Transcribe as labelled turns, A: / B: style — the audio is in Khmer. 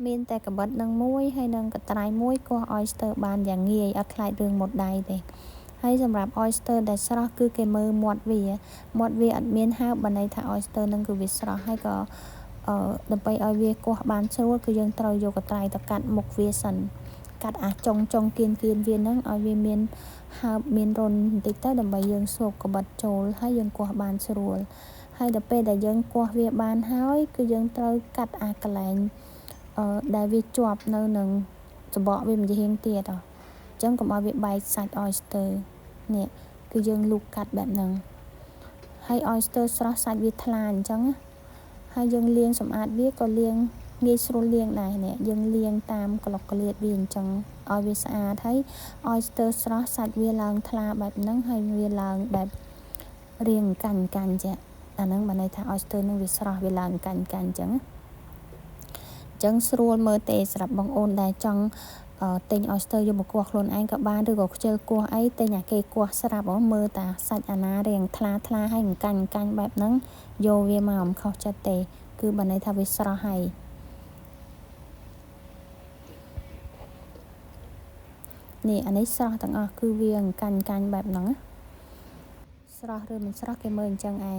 A: មានតែកបិតនឹងមួយហើយនឹងកត្រៃមួយកោះ oyster បានយ៉ាងងាយអត់ខ្លាចរឿងមុតដៃទេហើយសម្រាប់ oyster ដែលស្រស់គឺគេមើលមាត់វាអត់មានហើបបើន័យថា oyster នឹងគឺវាស្រស់ហើយក៏ដើម្បីឲ្យវាកោះបានស្រួលគឺយើងត្រូវយកកត្រៃទៅកាត់មុខវាសិនកាត់អាចុងគៀនវាហ្នឹងឲ្យវាមានហើបមានរុនបន្តិចទៅដើម្បីយើងស្រូបកបិតចូលហើយយើងកោះបានស្រួលហើយដល់ពេលដែលយើងកោះវាបានហើយគឺយើងត្រូវកាត់អាកន្លែងដែលវាជាប់នៅនឹងសំបកវាម្យ៉ាងទៀតអញ្ចឹងកុំឲ្យវាបែកសាច់ oyster នេះគឺយើងលូកកាត់បែបហ្នឹងហើយ oyster ស្រស់សាច់វាថ្លាអញ្ចឹងហើយយើងលាងសម្អាតវាក៏លាងងាយស្រួលលាងដែរនេះយើងលាងតាមកលុកកលៀតវាអញ្ចឹងឲ្យវាស្អាតហើយ oyster ស្រស់សាច់វាឡើងថ្លាបែបហ្នឹងហើយវាឡើងបែបរាងកាញ់ចេះអាហ្នឹងបានន័យថា oyster នឹងវាស្រស់វាឡើងកាញ់អញ្ចឹងស្រួលមើលទេសម្រាប់បងអូនដែលចង់ទិញ oyster យកមកកោះខ្លួនឯងក៏បានឬក៏ខ្ជិលកោះអីទិញអាគេកោះស្រាប់មើលតាសាច់អាណារាងថ្លាហើយកាញ់បែបហ្នឹងយកវាមកមិនខុសចិត្តទេគឺបានន័យថាវាស្រស់ហើយនេះអានេះស្រស់ទាំងអស់គឺវាកាញ់បែបហ្នឹងស្រស់ឬមិនស្រស់គេមើលអញ្ចឹងឯង